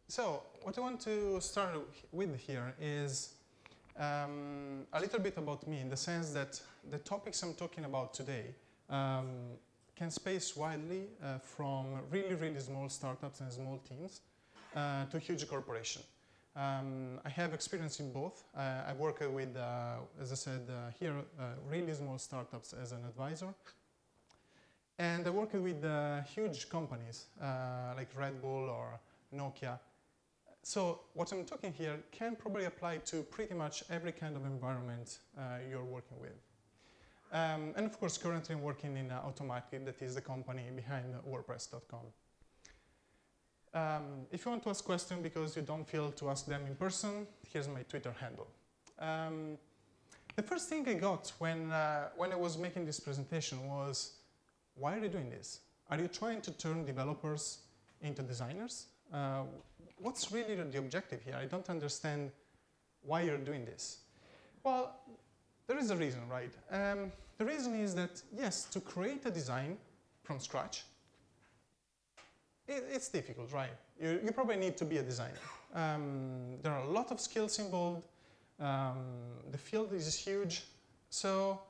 So what I want to start with here is a little bit about me, in the sense that the topics I'm talking about today can space widely from really, really small startups and small teams to huge corporations. I have experience in both. I work with, as I said here, really small startups as an advisor. And I work with huge companies like Red Bull or Nokia. So what I'm talking here can probably apply to pretty much every kind of environment you're working with. And of course, currently I'm working in Automatic, that is the company behind WordPress.com. If you want to ask questions because you don't feel to ask them in person, here's my Twitter handle. The first thing I got when I was making this presentation was, why are you doing this? Are you trying to turn developers into designers? What's really the objective here? I don't understand why you're doing this. Well, there is a reason, right? The reason is that, yes, to create a design from scratch, it's difficult, right? You probably need to be a designer. There are a lot of skills involved. The field is huge. So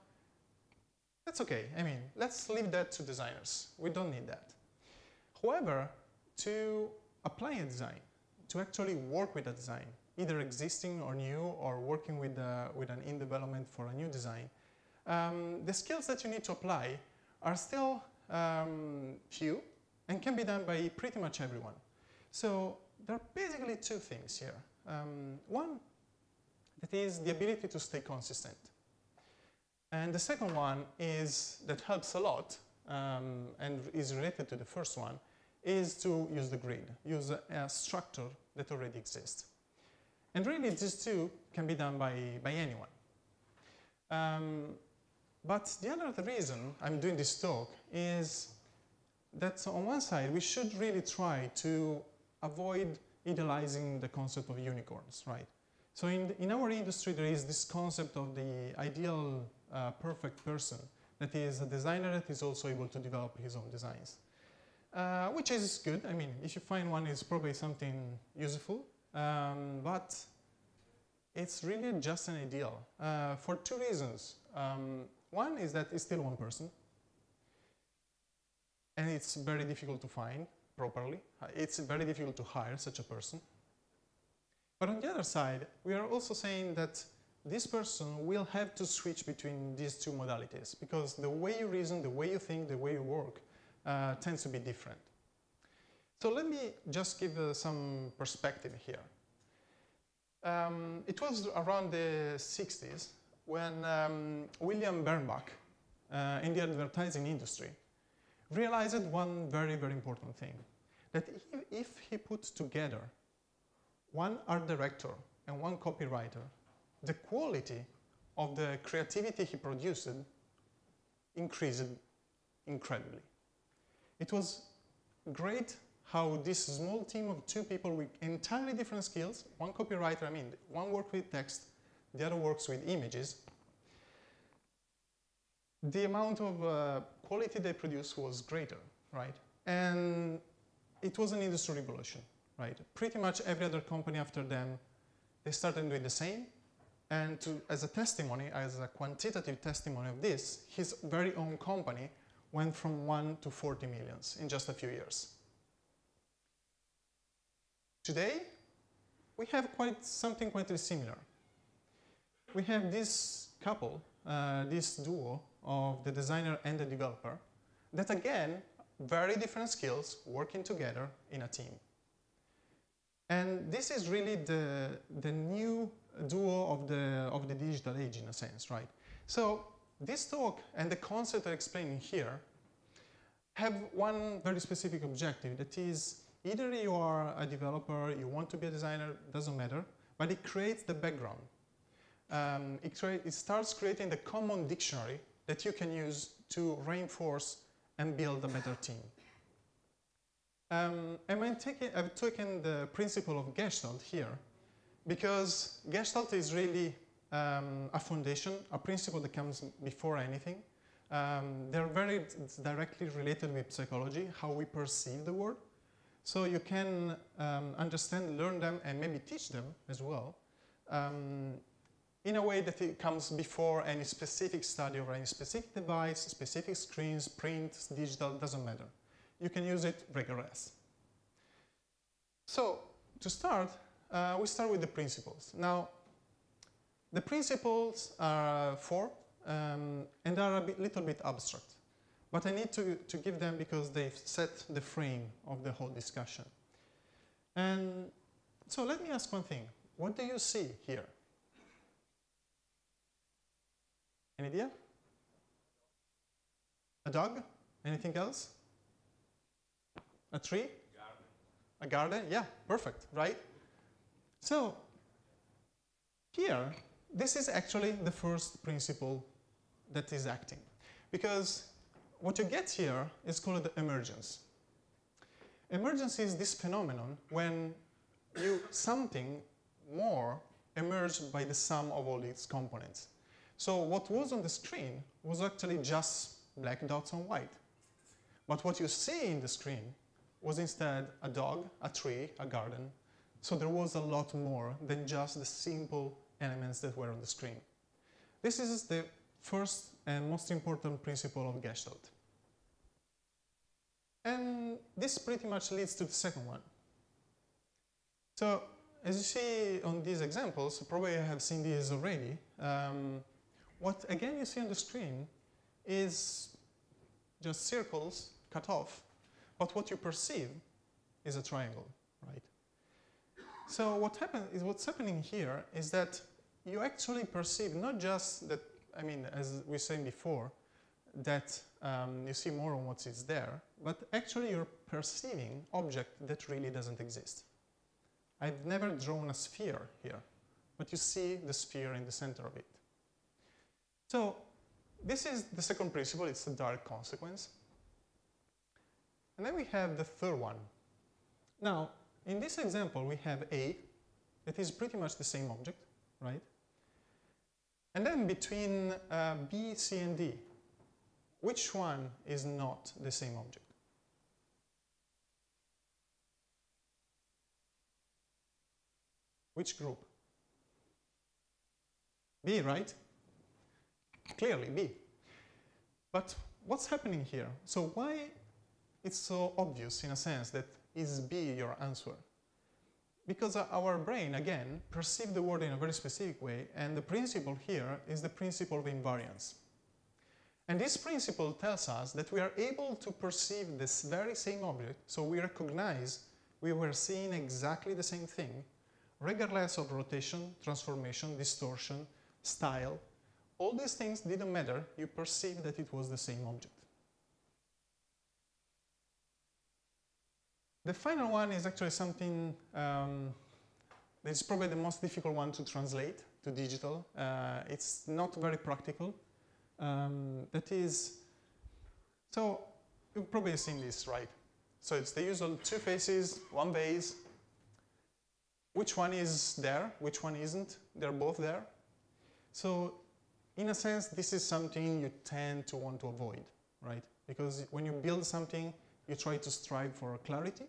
that's okay. I mean, let's leave that to designers. We don't need that. However, to apply a design, to actually work with a design, either existing or new, or working with an in-development for a new design, the skills that you need to apply are still few and can be done by pretty much everyone. So there are basically two things here. One, that is the ability to stay consistent. And the second one is, that helps a lot, and is related to the first one, is to use the grid, use a structure that already exists. And really, these two can be done by anyone. But the other reason I'm doing this talk is that on one side, we should really try to avoid idealizing the concept of unicorns, right? So in our industry, there is this concept of the ideal perfect person, that is a designer that is also able to develop his own designs. Which is good. I mean, if you find one, it's probably something useful, but it's really just an ideal for two reasons. One is that it's still one person, and it's very difficult to find properly. It's very difficult to hire such a person. But on the other side, we are also saying that this person will have to switch between these two modalities, because the way you reason, the way you think, the way you work tends to be different. So let me just give some perspective here. It was around the 60s when William Bernbach, in the advertising industry, realized one very, very important thing. That if he put together one art director and one copywriter, the quality of the creativity he produced increased incredibly. It was great how this small team of two people with entirely different skills, one copywriter, I mean, one works with text, the other works with images, the amount of quality they produced was greater, right? And it was an industry revolution, right? Pretty much every other company after them, they started doing the same. And as a testimony, as a quantitative testimony of this, his very own company went from 1 to 40 millions in just a few years. Today, we have something quite similar. We have this couple, this duo of the designer and the developer, that again, very different skills working together in a team. And this is really the new duo of the digital age, in a sense, right? So this talk and the concept I'm explaining here have one very specific objective, that is, either you are a developer, you want to be a designer, doesn't matter, but it creates the background. It starts creating the common dictionary that you can use to reinforce and build a better team. I've taken the principle of Gestalt here, because Gestalt is really a foundation, a principle that comes before anything. They're very directly related with psychology, how we perceive the world. So you can understand, learn them, and maybe teach them as well in a way that it comes before any specific study or any specific device, specific screens, print, digital, doesn't matter. You can use it regardless. So to start, we start with the principles. Now, the principles are four and are a little bit abstract. But I need to give them because they've set the frame of the whole discussion. And so let me ask one thing. What do you see here? Any idea? A dog? Anything else? A tree? Garden. A garden? Yeah, perfect, right? So here, this is actually the first principle that is acting. Because what you get here is called emergence. Emergence is this phenomenon when something more emerged by the sum of all its components. So what was on the screen was actually just black dots on white. But what you see in the screen was instead a dog, a tree, a garden. So there was a lot more than just the simple elements that were on the screen. This is the first and most important principle of Gestalt. And this pretty much leads to the second one. So as you see on these examples, probably you have seen these already. What again you see on the screen is just circles cut off, but what you perceive is a triangle, right? So what's happening here is that you actually perceive not just that, I mean, as we were saying before, that you see more on what is there, but actually you're perceiving object that really doesn't exist. I've never drawn a sphere here, but you see the sphere in the center of it. So this is the second principle, it's a direct consequence. And then we have the third one. Now, in this example, we have A, that is pretty much the same object, right? And then between B, C, and D, which one is not the same object? Which group? B, right? Clearly B. But what's happening here? So why it's so obvious in a sense that is B your answer? Because our brain, again, perceives the world in a very specific way, and the principle here is the principle of invariance. And this principle tells us that we are able to perceive this very same object, so we recognize we were seeing exactly the same thing, regardless of rotation, transformation, distortion, style. All these things didn't matter, you perceived that it was the same object. The final one is actually something that is probably the most difficult one to translate to digital. It's not very practical. That is, so you've probably seen this, right? So it's the usual two faces, one base. Which one is there? Which one isn't? They're both there. So in a sense, this is something you tend to want to avoid, right? Because when you build something, you try to strive for clarity.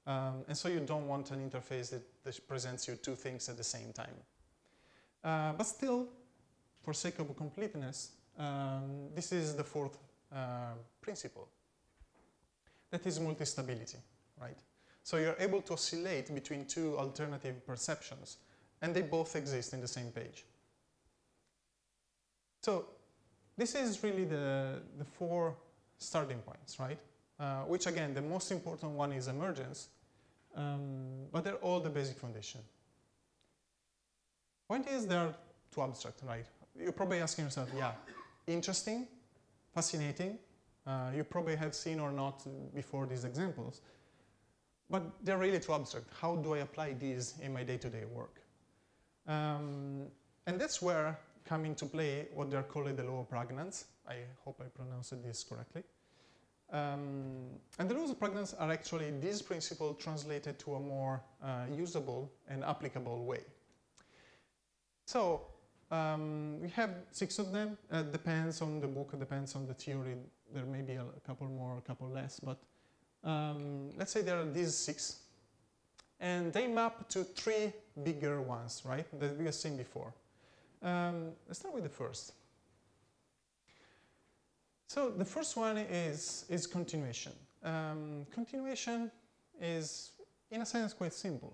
And so you don't want an interface that presents you two things at the same time. But still, for sake of completeness, this is the fourth principle. That is multi-stability, right? So you're able to oscillate between two alternative perceptions, and they both exist in the same page. So this is really the four starting points, right? Which again, the most important one is emergence, but they're all the basic foundation. Point is they're too abstract, right? You're probably asking yourself, yeah, interesting, fascinating. You probably have seen or not before these examples, but they're really too abstract. How do I apply these in my day-to-day work? And that's where come into play what they're calling the law of pregnance. I hope I pronounced this correctly. And the laws of pregnance are actually this principle translated to a more usable and applicable way. So we have 6 of them. Depends on the book, depends on the theory. There may be a couple more, a couple less, but let's say there are these 6, and they map to 3 bigger ones, right, that we have seen before. Let's start with the first. So the first one is continuation. Continuation is, in a sense, quite simple.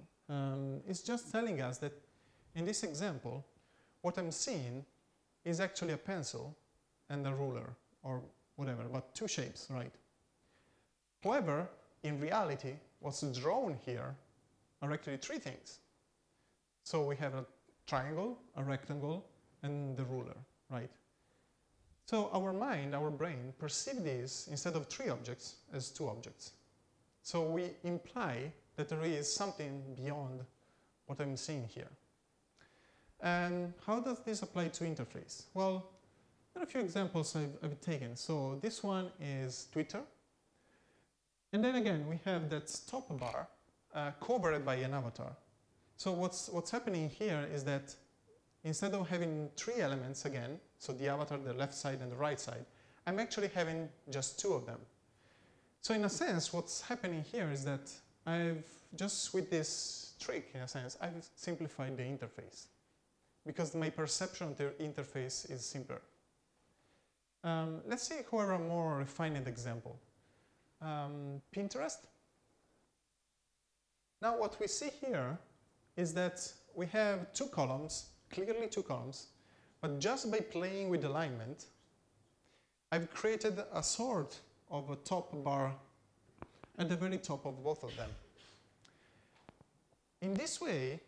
It's just telling us that in this example, what I'm seeing is actually a pencil and a ruler, or whatever, but 2 shapes, right? However, in reality, what's drawn here are actually 3 things. So we have a triangle, a rectangle, and the ruler, right? So our mind, our brain, perceives these, instead of 3 objects, as 2 objects. So we imply that there is something beyond what I'm seeing here. And how does this apply to interface? Well, there are a few examples I've taken. So this one is Twitter. And then again, we have that top bar covered by an avatar. So what's happening here is that instead of having 3 elements again, so the avatar, the left side and the right side, I'm actually having just 2 of them. So in a sense, what's happening here is that I've just, with this trick, in a sense, I've simplified the interface, because my perception of the interface is simpler. Let's see, however, a more refined example. Pinterest. Now what we see here is that we have 2 columns, clearly 2 columns, but just by playing with alignment, I've created a sort of a top bar at the very top of both of them. In this way,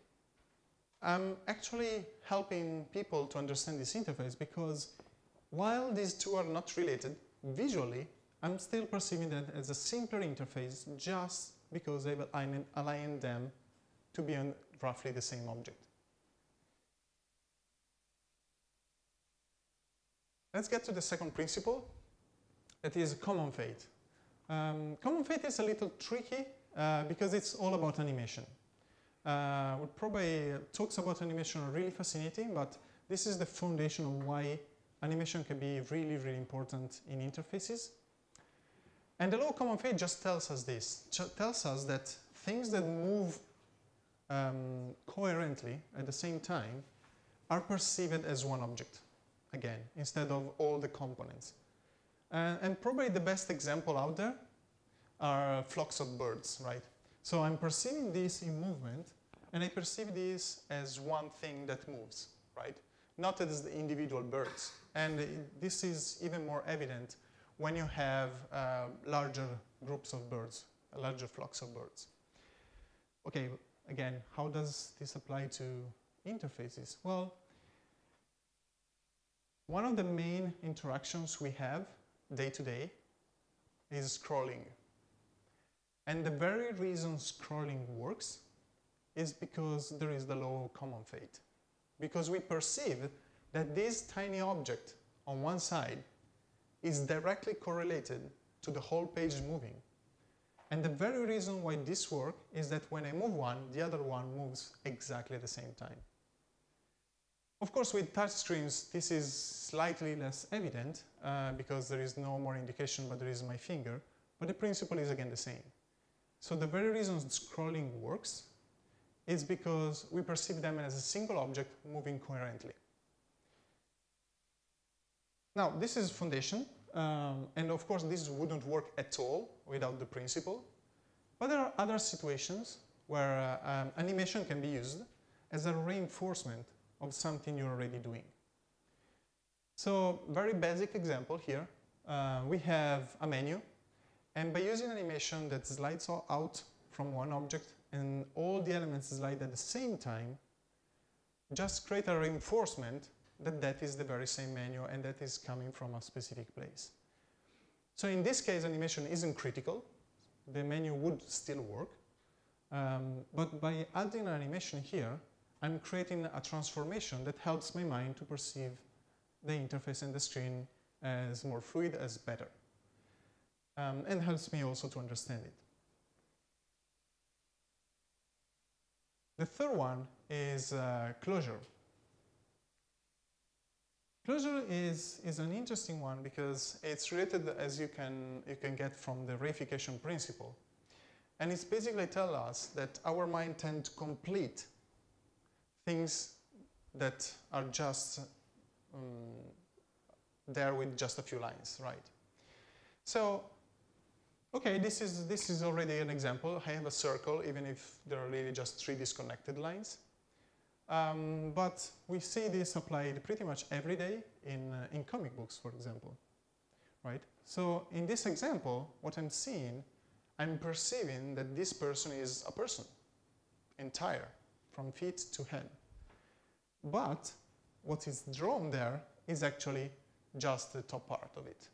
I'm actually helping people to understand this interface, because while these 2 are not related, visually, I'm still perceiving that as a simpler interface just because I've aligned them to be on roughly the same object. Let's get to the second principle, that is common fate. Common fate is a little tricky because it's all about animation. It probably talks about animation are really fascinating, but this is the foundation of why animation can be really, really important in interfaces. And the law of common fate just tells us this. Tells us that things that move coherently at the same time are perceived as one object, again, instead of all the components. And probably the best example out there are flocks of birds, right? So I'm perceiving this in movement, and I perceive this as one thing that moves, right? Not as the individual birds. And this is even more evident when you have larger groups of birds, larger flocks of birds. Okay, again, how does this apply to interfaces? Well, one of the main interactions we have day to day is scrolling. And the very reason scrolling works is because there is the law of common fate. Because we perceive that this tiny object on one side is directly correlated to the whole page moving. And the very reason why this works is that when I move one, the other one moves exactly at the same time. Of course, with touchscreens, this is slightly less evident because there is no more indication, but there is my finger. But the principle is again the same. So the very reason scrolling works is because we perceive them as a single object moving coherently. Now, this is foundation. And of course, this wouldn't work at all without the principle. But there are other situations where animation can be used as a reinforcement of something you're already doing. So, very basic example here. We have a menu. And by using animation that slides out from one object and all the elements slide at the same time, just create a reinforcement that that is the very same menu and that is coming from a specific place. So in this case, animation isn't critical. The menu would still work. But by adding an animation here, I'm creating a transformation that helps my mind to perceive the interface and the screen as more fluid, as better. And helps me also to understand it. The third one is closure. Closure is an interesting one because it's related, as you can get from the reification principle. And it's basically tell us that our mind tends to complete things that are just there with just a few lines, right? So, okay, this is already an example. I have a circle, even if there are really just 3 disconnected lines. But we see this applied pretty much every day in comic books, for example, right? So in this example, what I'm seeing, I'm perceiving that this person is a person, entire, from feet to head. But what is drawn there is actually just the top part of it.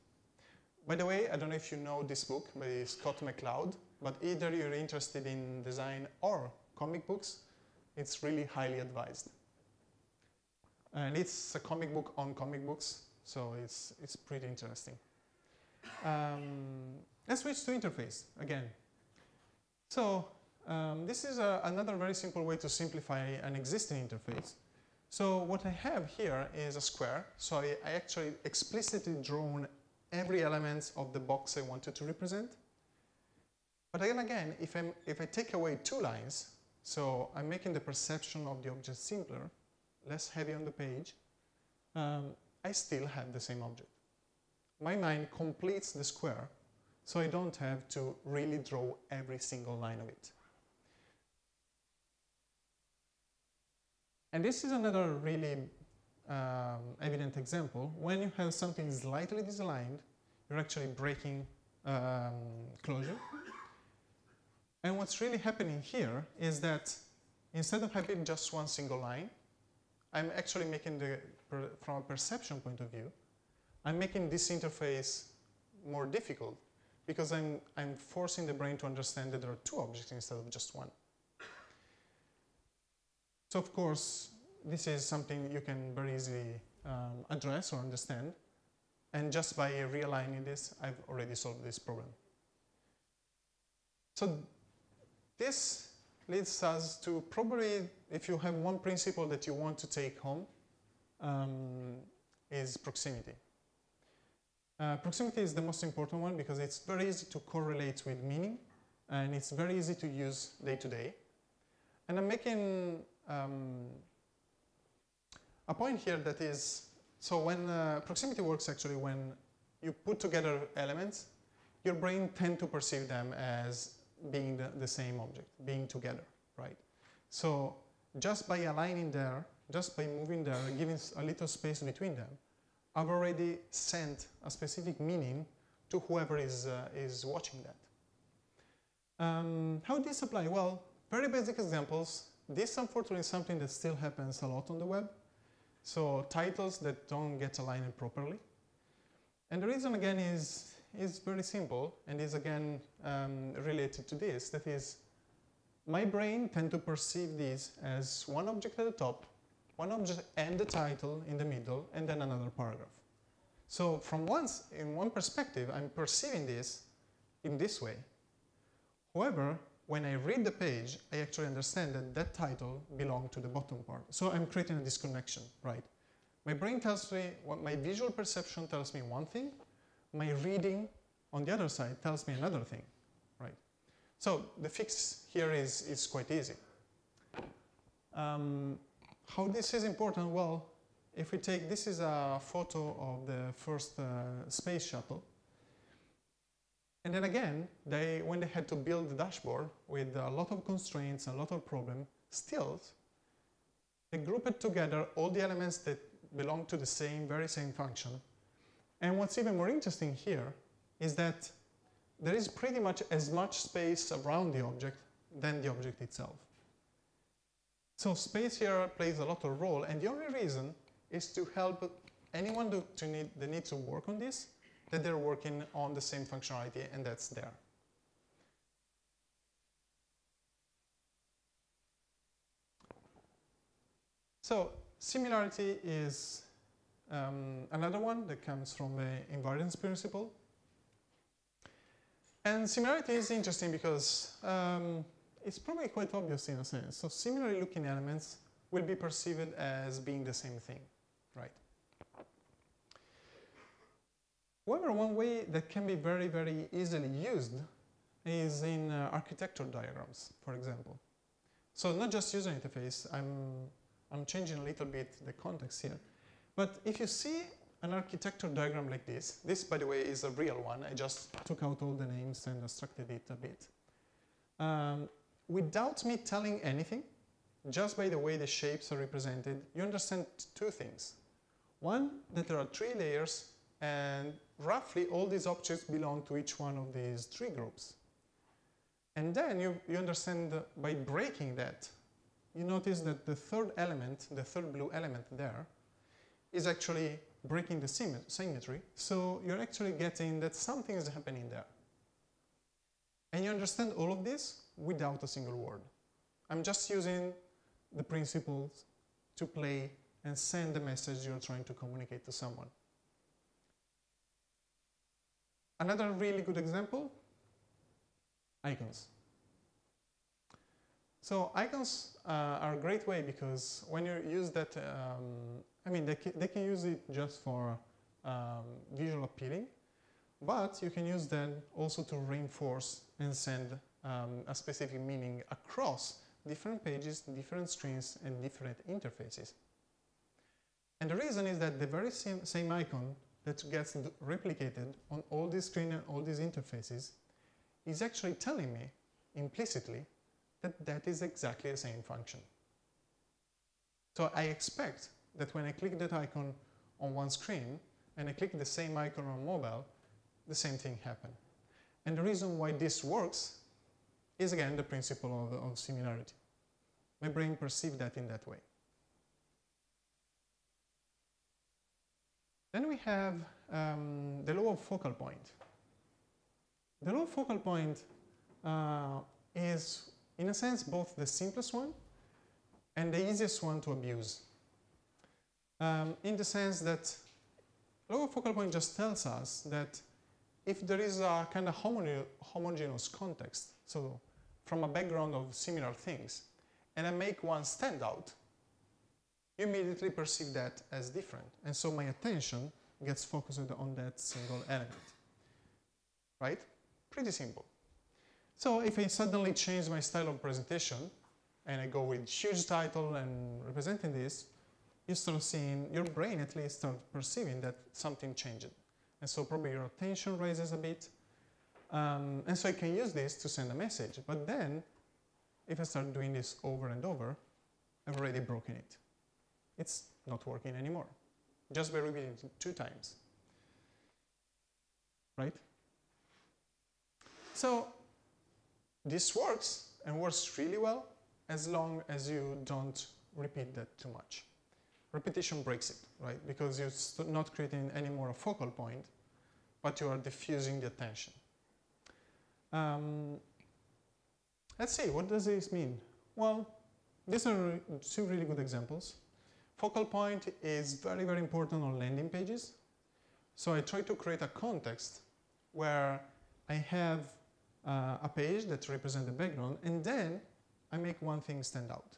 By the way, I don't know if you know this book by Scott McCloud, but either you're interested in design or comic books, it's really highly advised. And it's a comic book on comic books, so it's pretty interesting. Let's switch to interface again. So this is another very simple way to simplify an existing interface. So what I have here is a square. So I actually explicitly drawn every element of the box I wanted to represent. But again, if I take away 2 lines, so I'm making the perception of the object simpler, less heavy on the page, I still have the same object. My mind completes the square, so I don't have to really draw every single line of it. And this is another really evident example. When you have something slightly disaligned, you're actually breaking closure. And what's really happening here is that instead of having just one single line, I'm actually making from a perception point of view, I'm making this interface more difficult because I'm forcing the brain to understand that there are 2 objects instead of just one. So of course, this is something you can very easily address or understand. And just by realigning this, I've already solved this problem. So this leads us to probably, if you have one principle that you want to take home, is proximity. Proximity is the most important one because it's very easy to correlate with meaning, and it's very easy to use day to day. And I'm making a point here that is, so when proximity works actually when you put together elements, your brain tends to perceive them as being the same object, being together, right? So just by aligning there, just by moving there, giving a little space between them, I've already sent a specific meaning to whoever is watching that. How does this apply? Well, very basic examples. This unfortunately is something that still happens a lot on the web. So titles that don't get aligned properly. And the reason again is very simple and is again related to this. That is, my brain tends to perceive this as one object at the top, one object and the title in the middle, and then another paragraph. So from in one perspective, I'm perceiving this in this way. However, when I read the page, I actually understand that that title belongs to the bottom part. So I'm creating a disconnection, right? My brain tells me, my visual perception tells me one thing, my reading on the other side tells me another thing, right? So the fix here is quite easy. How this is important? Well, if we take, this is a photo of the first space shuttle. And then again, when they had to build the dashboard with a lot of constraints, a lot of problems, still, they grouped together all the elements that belong to the very same function. And what's even more interesting here is that there is pretty much as much space around the object than the object itself. So space here plays a lot of role, and the only reason is to help anyone that needs to work on this, that they're working on the same functionality, and that's there. So similarity is another one that comes from the invariance principle. And similarity is interesting because it's probably quite obvious in a sense. So similarly looking elements will be perceived as being the same thing, right? However, one way that can be very, very easily used is in architecture diagrams, for example. So not just user interface, I'm changing a little bit the context here. But if you see an architecture diagram like this, by the way, is a real one. I just took out all the names and abstracted it a bit. Without me telling anything, just by the way the shapes are represented, you understand two things. One, that there are 3 layers, and roughly all these objects belong to each one of these 3 groups. And then you understand by breaking that, you notice that the third element, the third blue element there, is actually breaking the symmetry. So you're actually getting that something is happening there. And you understand all of this without a single word. I'm just using the principles to play and send the message you're trying to communicate to someone. Another really good example, icons. So icons are a great way because when you use that, I mean, they can use it just for visual appealing, but you can use them also to reinforce and send a specific meaning across different pages, different screens, and different interfaces. And the reason is that the very same icon that gets replicated on all these screens and all these interfaces is actually telling me implicitly that that is exactly the same function. So I expect that when I click that icon on one screen and I click the same icon on mobile, the same thing happens. And the reason why this works is again the principle of similarity. My brain perceives that in that way. Then we have the law of focal point. The law of focal point is, in a sense, both the simplest one and the easiest one to abuse. In the sense that law of focal point just tells us that if there is a kind of homogeneous context, so from a background of similar things, and I make one stand out, you immediately perceive that as different. And so my attention gets focused on that single element. Right? Pretty simple. So if I suddenly change my style of presentation and I go with huge title and representing this, you start seeing, your brain at least starts perceiving that something changed. And so probably your attention raises a bit. And so I can use this to send a message. But then, if I start doing this over and over, I've already broken it. It's not working anymore. Just by repeating it 2 times. Right? So this works, and works really well, as long as you don't repeat that too much. Repetition breaks it, right? Because you're not creating any more a focal point, but you are diffusing the attention. Let's see, what does this mean? Well, these are 2 really good examples. Focal point is very, very important on landing pages. So I try to create a context where I have a page that represents the background, and then I make one thing stand out.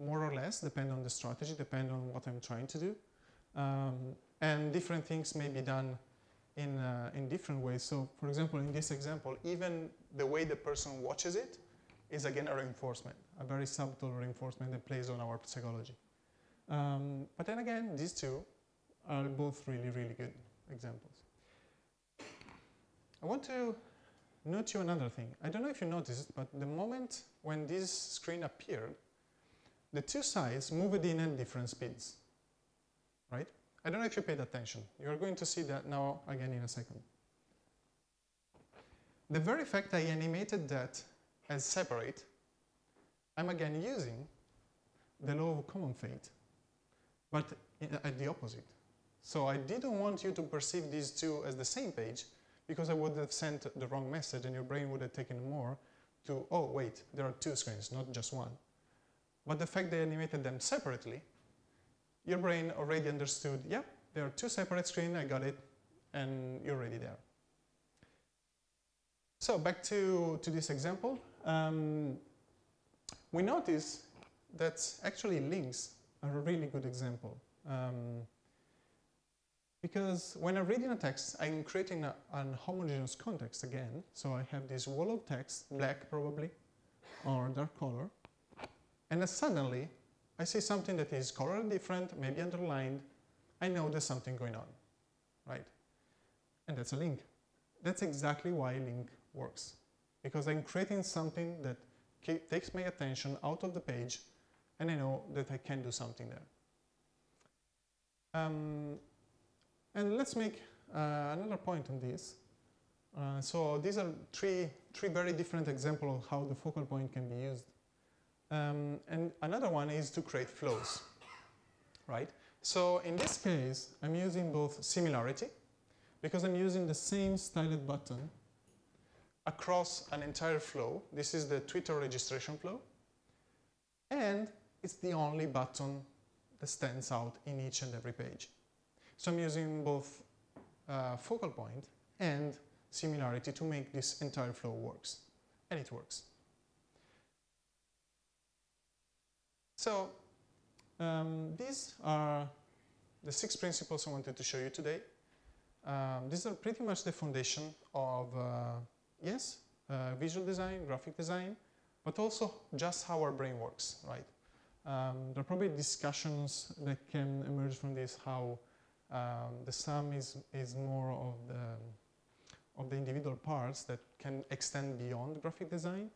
More or less, depending on the strategy, depending on what I'm trying to do. And different things may be done in different ways. So, for example, in this example, even the way the person watches it is again a reinforcement, a very subtle reinforcement that plays on our psychology. But then again, these 2 are both really, really good examples. I want to note you another thing. I don't know if you noticed, but the moment when this screen appeared, the 2 sides moved in at different speeds, right? I don't know if you paid attention. You're going to see that now again in a second. The very fact I animated that as separate, I'm again using the law of common fate, but at the opposite. So I didn't want you to perceive these 2 as the same page, because I would have sent the wrong message and your brain would have taken more to, oh wait, there are 2 screens, not just one. But the fact that I animated them separately, your brain already understood, yeah, there are 2 separate screens, I got it, and you're already there. So back to this example, we notice that actually links are a really good example. Because when I'm reading a text, I'm creating an homogeneous context again. So I have this wall of text, black probably, or dark color. And then suddenly, I see something that is colored different, maybe underlined. I know there's something going on, right? And that's a link. That's exactly why link works. Because I'm creating something that takes my attention out of the page, and I know that I can do something there. And let's make another point on this. So these are three very different examples of how the focal point can be used. And another one is to create flows, right? So in this case, I'm using both similarity, because I'm using the same styled button across an entire flow. This is the Twitter registration flow. And it's the only button that stands out in each and every page. So I'm using both focal point and similarity to make this entire flow works. And it works. So these are the 6 principles I wanted to show you today. These are pretty much the foundation of, yes, visual design, graphic design, but also just how our brain works, right? There are probably discussions that can emerge from this, how the sum is more of the individual parts that can extend beyond graphic design.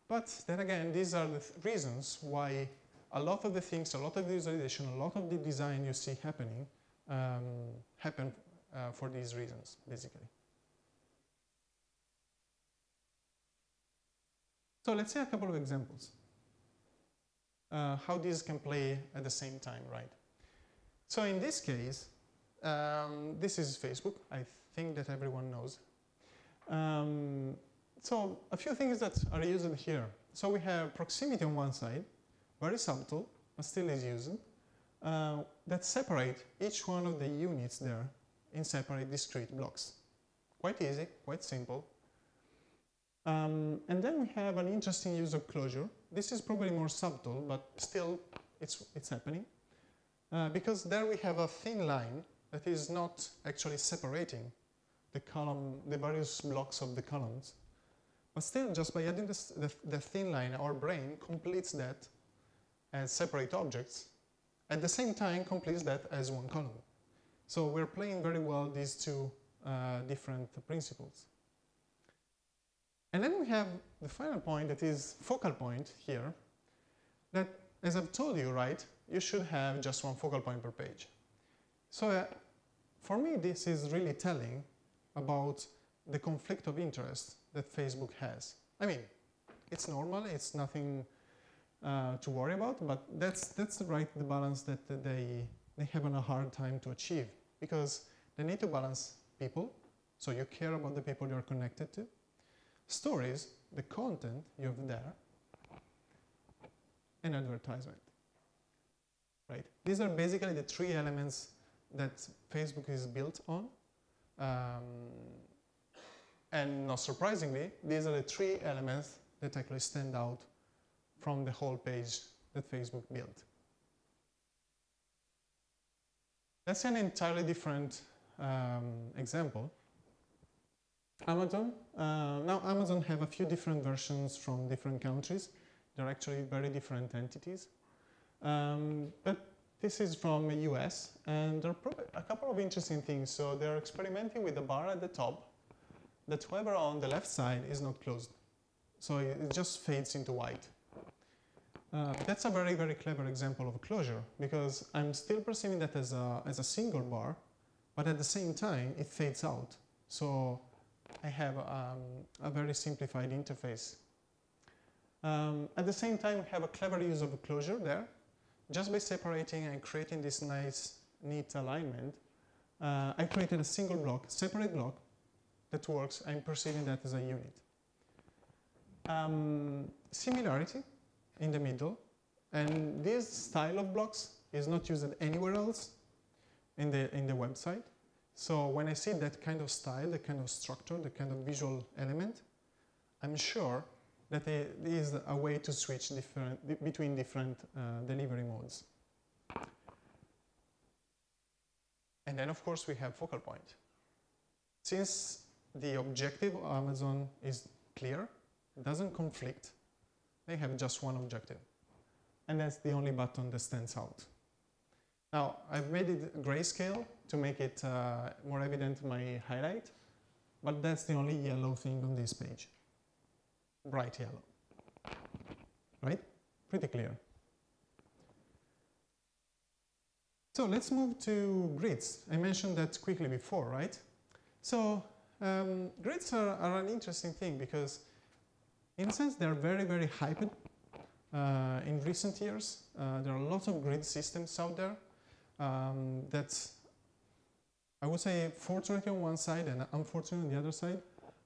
But then again, these are the reasons why a lot of the things, a lot of the visualization, a lot of the design you see happening happen for these reasons, basically. So let's see a couple of examples. How these can play at the same time, right? So in this case, this is Facebook. I think that everyone knows. So a few things that are used here. So we have proximity on one side, very subtle, but still is used, that separate each one of the units there in separate discrete blocks. Quite easy, quite simple. And then we have an interesting use of closure. This is probably more subtle, but still it's happening. Because there we have a thin line that is not actually separating the various blocks of the columns. But still, just by adding the thin line, our brain completes that as separate objects, at the same time completes that as one column. So we're playing very well these two different principles. And then we have the final point, that is focal point here, that, as I've told you, right, you should have just one focal point per page. So for me, this is really telling about the conflict of interest that Facebook has. I mean, it's normal, it's nothing to worry about, but that's the balance that they have a hard time to achieve, because they need to balance people, so you care about the people you're connected to, stories, the content you have there, and advertisement, right? These are basically the 3 elements that Facebook is built on. And not surprisingly, these are the 3 elements that actually stand out from the whole page that Facebook built. Let's see an entirely different example. Amazon. Now Amazon have a few different versions from different countries. They're actually very different entities. But this is from the US, and there are a couple of interesting things. So they're experimenting with the bar at the top, that however on the left side is not closed. So it just fades into white. That's a very, very clever example of closure, because I'm still perceiving that as a single bar, but at the same time it fades out. So I have a very simplified interface. At the same time, we have a clever use of a closure there. Just by separating and creating this nice, neat alignment, I created a single block, separate block, that works. I'm perceiving that as a unit. Similarity in the middle, and this style of blocks is not used anywhere else in the website. So when I see that kind of style, the kind of structure, the kind of visual element, I'm sure that there is a way to switch between different delivery modes. And then, of course, we have focal point. Since the objective of Amazon is clear, it doesn't conflict, they have just one objective. And that's the only button that stands out. Now, I've made it grayscale to make it more evident my highlight, but that's the only yellow thing on this page. Bright yellow. Right? Pretty clear. So let's move to grids. I mentioned that quickly before, right? So grids are an interesting thing because in a sense they're very, very hyped in recent years. There are lots of grid systems out there that I would say fortunately on one side and unfortunately on the other side.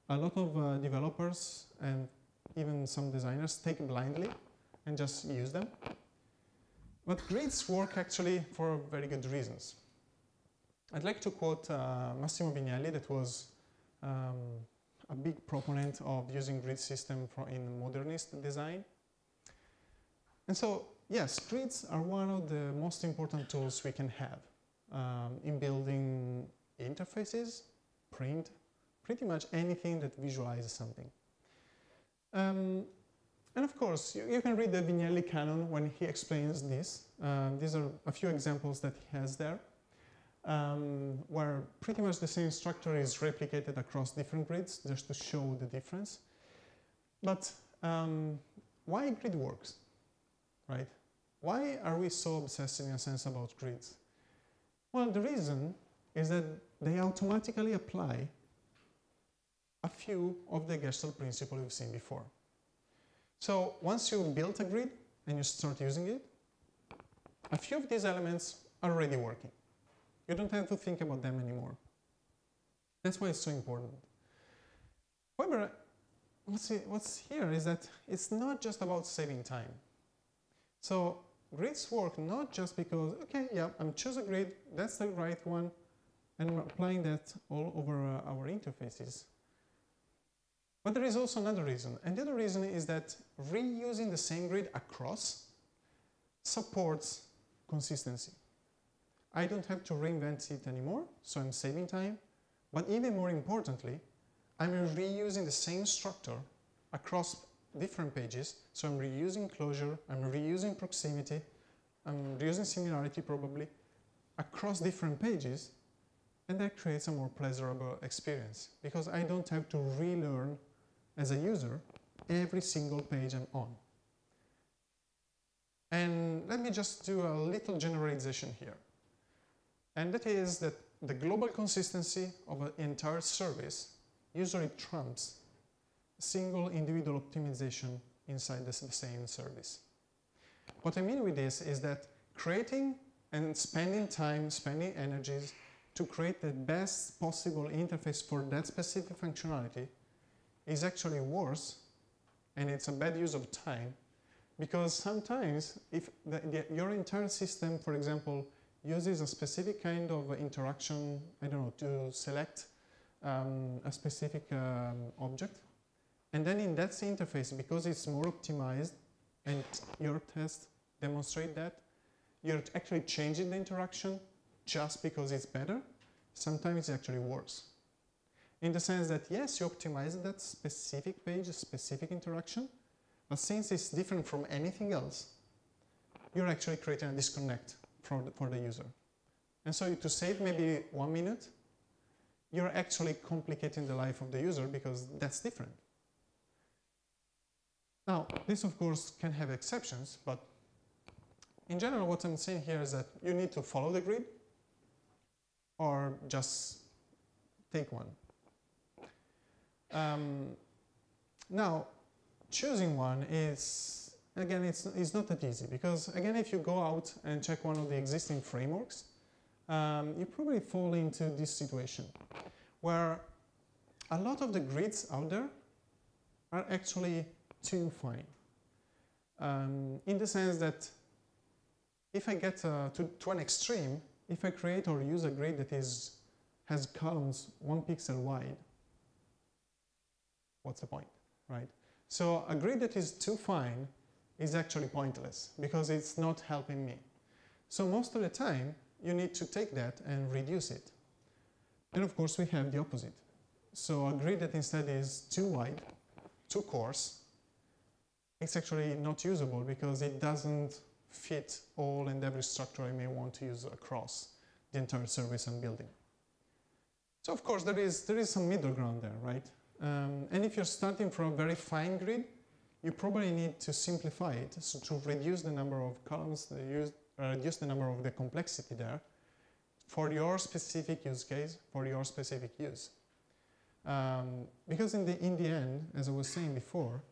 A lot of developers and even some designers take blindly and just use them. But grids work actually for very good reasons. I'd like to quote Massimo Vignelli, that was a big proponent of using grid system in modernist design. And so, yes, grids are one of the most important tools we can have in building interfaces, print, pretty much anything that visualizes something. And of course, you can read the Vignelli canon when he explains this. These are a few examples that he has there, where pretty much the same structure is replicated across different grids, just to show the difference. But why grid works, right? Why are we so obsessed in a sense about grids? Well, the reason is that they automatically apply a few of the Gestalt principles we've seen before. So once you've built a grid and you start using it, a few of these elements are already working. You don't have to think about them anymore. That's why it's so important. However, what's here is that it's not just about saving time. So grids work not just because, okay, yeah, I'm choosing a grid, that's the right one, and I'm applying that all over our interfaces. But there is also another reason, and the other reason is that reusing the same grid across supports consistency. I don't have to reinvent it anymore, so I'm saving time, but even more importantly, I'm reusing the same structure across different pages, so I'm reusing closure, I'm reusing proximity, I'm reusing similarity probably, across different pages, and that creates a more pleasurable experience, because I don't have to relearn as a user every single page I'm on. And let me just do a little generalization here. And that is that the global consistency of an entire service usually trumps a single individual optimization inside the same service. What I mean with this is that creating and spending time, spending energies to create the best possible interface for that specific functionality is actually worse, and it's a bad use of time, because sometimes if your entire system, for example, uses a specific kind of interaction, I don't know, to select a specific object, and then in that interface, because it's more optimized, and your tests demonstrate that, you're actually changing the interaction just because it's better, sometimes it's actually worse. In the sense that, yes, you optimize that specific page, a specific interaction, but since it's different from anything else, you're actually creating a disconnect for the user. And so to save maybe 1 minute, you're actually complicating the life of the user because that's different. Now, this of course can have exceptions, but in general what I'm saying here is that you need to follow the grid or just take one. Now, choosing one is, again, it's not that easy, because again, if you go out and check one of the existing frameworks, you probably fall into this situation where a lot of the grids out there are actually too fine. In the sense that if I get to an extreme, if I create or use a grid that has columns 1 pixel wide, what's the point, right? So a grid that is too fine is actually pointless because it's not helping me. So most of the time, you need to take that and reduce it. And of course, we have the opposite. So a grid that instead is too wide, too coarse, it's actually not usable because it doesn't fit all and every structure I may want to use across the entire service and building. So of course, there is some middle ground there, right? And if you're starting from a very fine grid, you probably need to simplify it, so to reduce the number of columns, reduce the number of the complexity there for your specific use case, for your specific use. Because in the end, as I was saying before,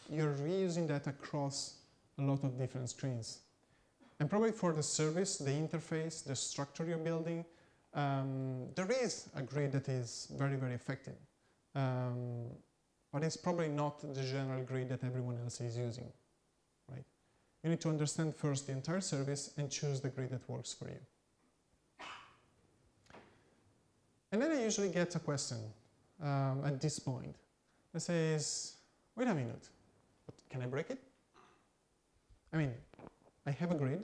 you're reusing that across a lot of different screens. And probably for the service, the interface, the structure you're building, there is a grid that is very, very effective. But it's probably not the general grid that everyone else is using, right? You need to understand first the entire service and choose the grid that works for you. And then I usually get a question at this point that says, wait a minute, but can I break it? I mean, I have a grid,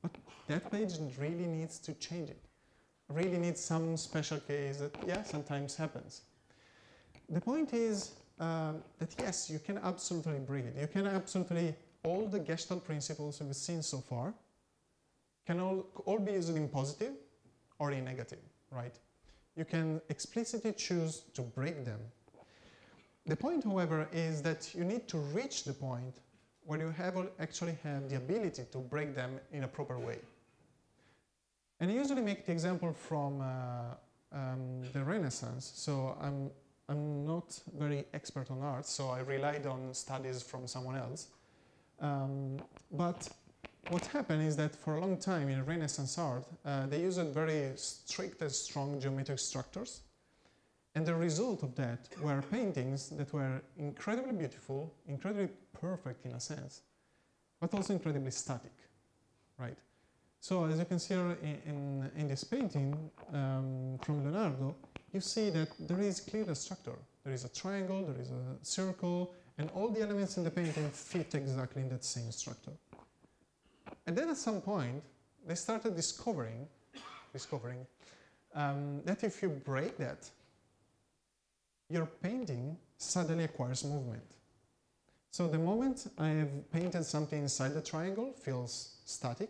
but that page really needs to change it. Really needs some special case that, yeah, sometimes happens. The point is that yes, you can absolutely break it. You can absolutely, all the Gestalt principles we've seen so far can all be used in positive or in negative, right? You can explicitly choose to break them. The point, however, is that you need to reach the point where you actually have the ability to break them in a proper way. And I usually make the example from the Renaissance. So I'm not very expert on art, so I relied on studies from someone else. But what happened is that for a long time in Renaissance art, they used very strict and strong geometric structures. And the result of that were paintings that were incredibly beautiful, incredibly perfect in a sense, but also incredibly static, right? So as you can see in this painting from Leonardo, you see that there is clearly a structure. There is a triangle, there is a circle, and all the elements in the painting fit exactly in that same structure. And then at some point, they started discovering that if you break that, your painting suddenly acquires movement. So the moment I have painted something inside the triangle feels static,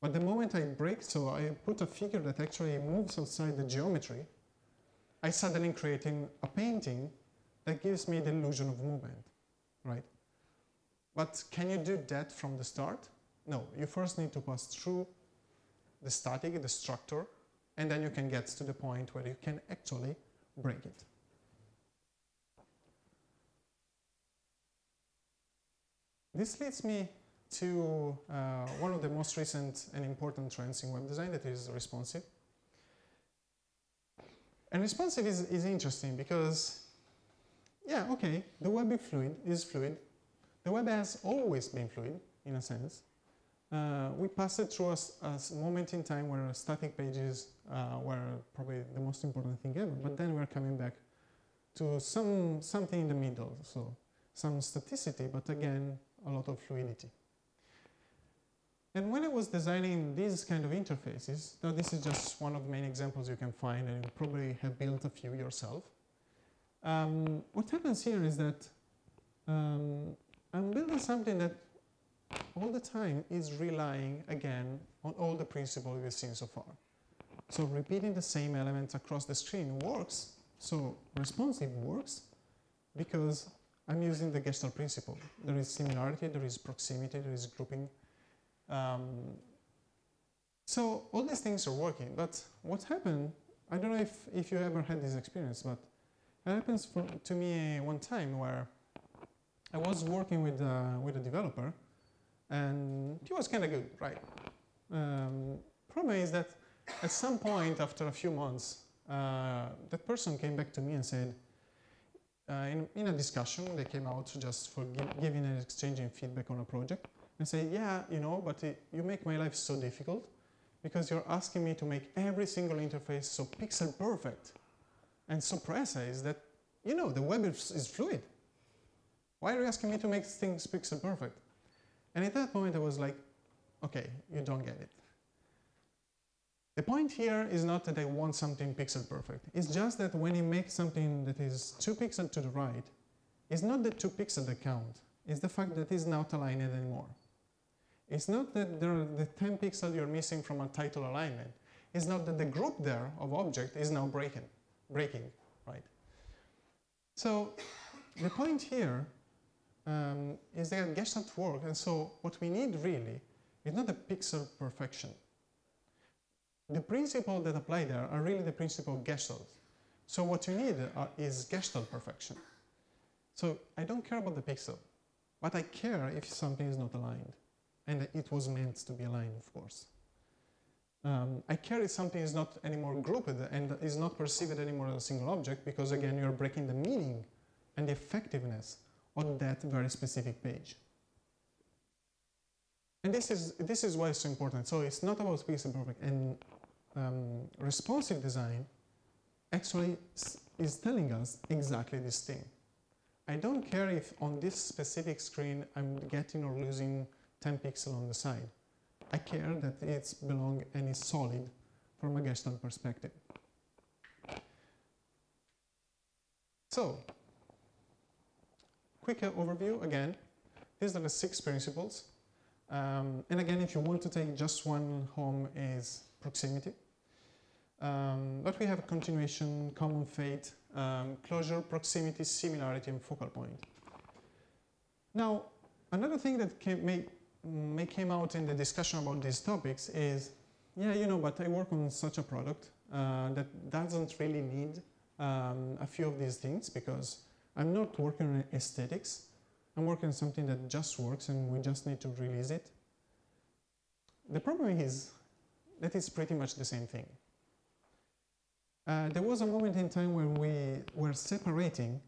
but the moment I break, so I put a figure that actually moves outside the geometry, I suddenly creating a painting that gives me the illusion of movement, right? But can you do that from the start? No, you first need to pass through the static, the structure, and then you can get to the point where you can actually break it. This leads me to one of the most recent and important trends in web design, that is responsive. And responsive is interesting because, yeah, okay, the web is fluid. The web has always been fluid, in a sense. We passed it through a moment in time where static pages were probably the most important thing ever, but then we're coming back to something in the middle, so some staticity, but again, a lot of fluidity. And when I was designing these kind of interfaces, now this is just one of the main examples you can find, and you probably have built a few yourself. What happens here is that I'm building something that all the time is relying, again, on all the principles we've seen so far. So repeating the same elements across the screen works. So responsive works because I'm using the Gestalt principle. There is similarity, there is proximity, there is grouping. So all these things are working, but what happened, I don't know if you ever had this experience, but it happens to me one time where I was working with a developer, and he was kind of good, right? Problem is that at some point after a few months, that person came back to me and said, in a discussion, they came out just for giving and exchanging feedback on a project, and say, yeah, you know, but you make my life so difficult because you're asking me to make every single interface so pixel perfect and so precise that, you know, the web is fluid. Why are you asking me to make things pixel perfect? And at that point I was like, okay, you don't get it. The point here is not that I want something pixel perfect. It's just that when you make something that is 2 pixels to the right, it's not the 2 pixels that count. It's the fact that it's not aligned anymore. It's not that there are the 10 pixels you're missing from a title alignment. It's not that the group there of object is now breaking, right? So the point here is that Gestalt works, and so what we need really is not the pixel perfection. The principles that apply there are really the principle of Gestalt. So what you need is Gestalt perfection. So I don't care about the pixel, but I care if something is not aligned. And it was meant to be aligned, of course. I care if something is not anymore grouped and is not perceived anymore as a single object, because again, you're breaking the meaning and the effectiveness on that very specific page. And this is why it's so important. So it's not about pixel perfect. And responsive design actually is telling us exactly this thing. I don't care if on this specific screen I'm getting or losing 10 pixels on the side. I care that it's belong and is solid from a Gestalt perspective. So, quick overview again. These are the 6 principles. And again, if you want to take just one home is proximity. But we have continuation, common fate, closure, proximity, similarity, and focal point. Now, another thing that may came out in the discussion about these topics is, yeah, you know, but I work on such a product that doesn't really need a few of these things, because I'm not working on aesthetics. I'm working on something that just works and we just need to release it. The problem is that it's pretty much the same thing. There was a moment in time when we were separating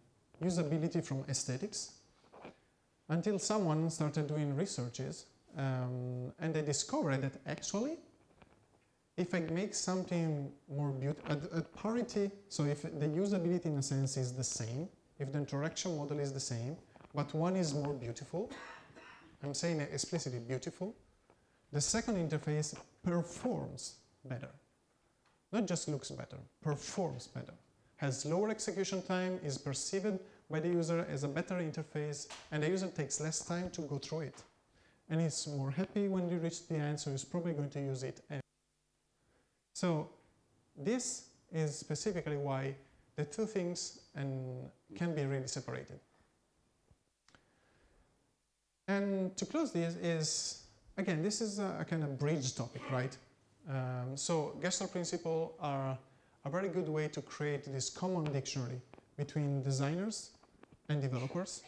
usability from aesthetics, until someone started doing researches and they discovered that actually, if I make something more beautiful, at parity, so if the usability in a sense is the same, if the interaction model is the same, but one is more beautiful, I'm saying explicitly beautiful, the second interface performs better. Not just looks better, performs better. Has lower execution time, is perceived by the user as a better interface, and the user takes less time to go through it. And is more happy when you reach the end, so he's probably going to use it anyway. So this is specifically why the two things can be really separated. And to close this is, again, this is a kind of bridge topic, right? So Gestalt principles are a very good way to create this common dictionary between designers and developers.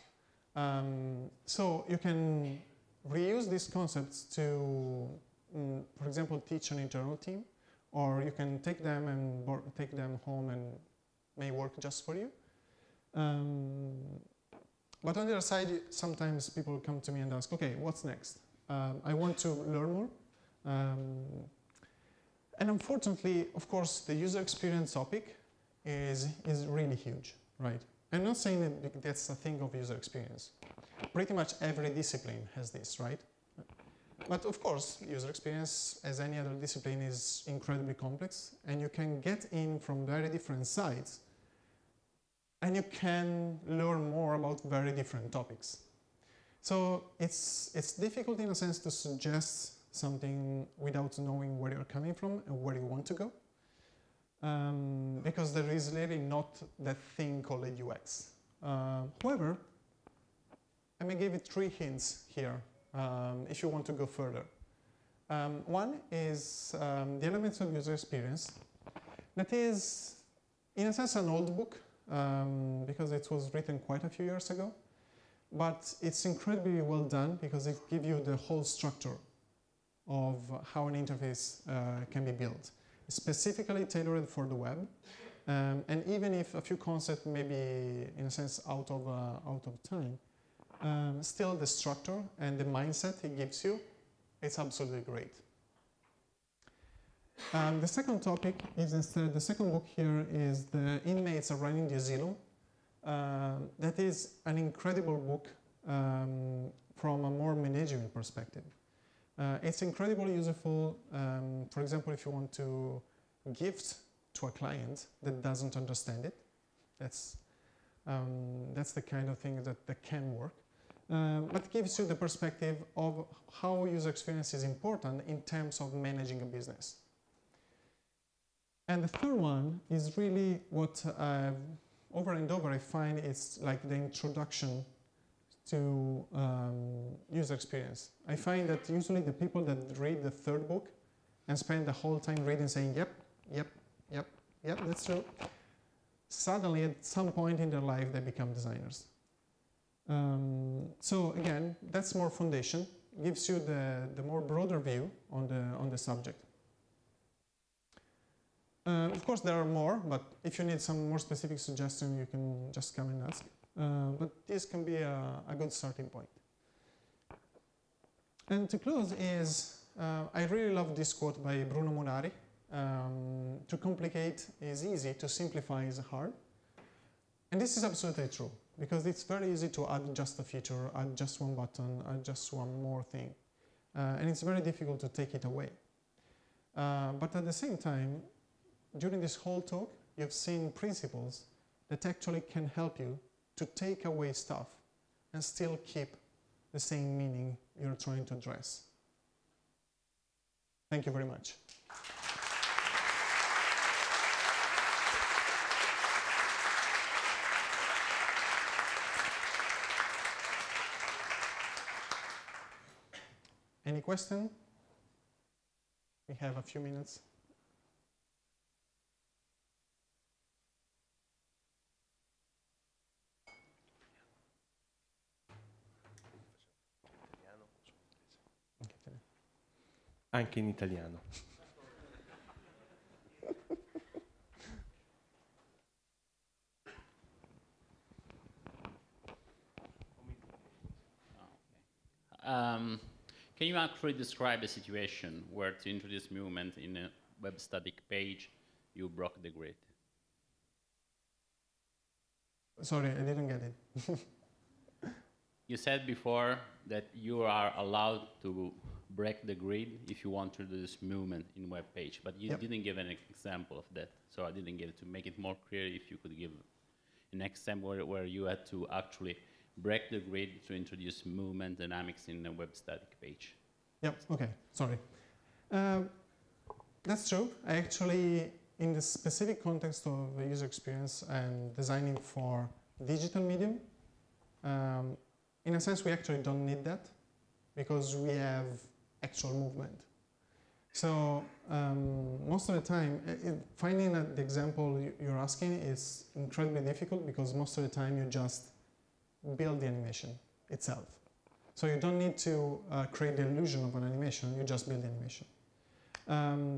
So you can reuse these concepts to, for example, teach an internal team, or you can take them and take them home and may work just for you. But on the other side, sometimes people come to me and ask, okay, what's next? I want to learn more. And unfortunately, of course, the user experience topic is really huge, right? I'm not saying that that's a thing of user experience. Pretty much every discipline has this, right? But of course, user experience, as any other discipline, is incredibly complex, and you can get in from very different sides, and you can learn more about very different topics. So it's difficult in a sense to suggest something without knowing where you're coming from and where you want to go, because there is really not that thing called a UX. However, I may give you 3 hints here if you want to go further. One is the elements of user experience. That is, in a sense, an old book, because it was written quite a few years ago, but it's incredibly well done because it gives you the whole structure of how an interface can be built, specifically tailored for the web. And even if a few concepts may be, in a sense, out of time, still the structure and the mindset it gives you, it's absolutely great. The second topic is instead, the second book here is The Inmates Are Running the Asylum. That is an incredible book from a more managerial perspective. It's incredibly useful, for example, if you want to gift to a client that doesn't understand it. That's the kind of thing that can work. But gives you the perspective of how user experience is important in terms of managing a business. And the third one is really what over and over I find it's like the introduction to user experience. I find that usually the people that read the third book and spend the whole time reading saying, yep, yep, yep, yep, that's true, suddenly at some point in their life they become designers. So again, that's more foundation, gives you the more broader view on the subject. Of course there are more, but if you need some more specific suggestion you can just come and ask. But this can be a good starting point. And to close is, I really love this quote by Bruno Munari. To complicate is easy, to simplify is hard. And this is absolutely true, because it's very easy to add just a feature, add just one button, add just one more thing. And it's very difficult to take it away. But at the same time, during this whole talk, you've seen principles that actually can help you to take away stuff and still keep the same meaning you're trying to address. Thank you very much. Any question? We have a few minutes. Anche in italiano. Can you actually describe a situation where to introduce movement in a web static page, you broke the grid? Sorry, I didn't get it. You said before that you are allowed to break the grid if you want to introduce movement in web page, but you didn't give an example of that. So I didn't get it. To make it more clear, if you could give an example where you had to actually break the grid to introduce movement dynamics in a web static page. Yep, okay, sorry. That's true. I actually, in the specific context of user experience and designing for digital medium, in a sense we actually don't need that because we have actual movement. So most of the time, finding the example you're asking is incredibly difficult because most of the time you just build the animation itself. So you don't need to create the illusion of an animation, you just build the animation.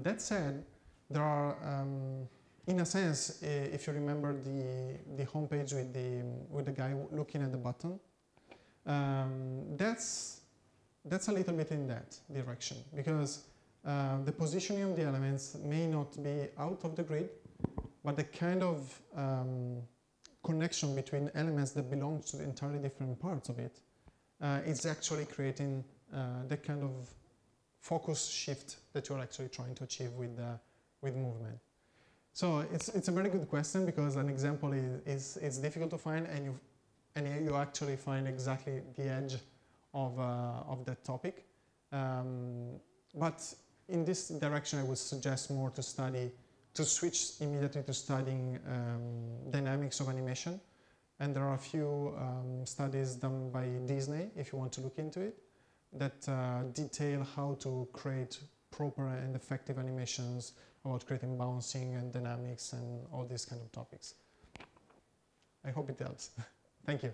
That said, there are, in a sense, if you remember the homepage with the guy looking at the button, that's a little bit in that direction because the positioning of the elements may not be out of the grid, but the kind of connection between elements that belong to entirely different parts of it is actually creating the kind of focus shift that you're actually trying to achieve with movement. So it's a very good question because an example is difficult to find and you actually find exactly the edge of that topic. But in this direction, I would suggest more to switch immediately to studying dynamics of animation. And there are a few studies done by Disney, if you want to look into it, that detail how to create proper and effective animations about creating bouncing and dynamics and all these kind of topics. I hope it helps. Thank you.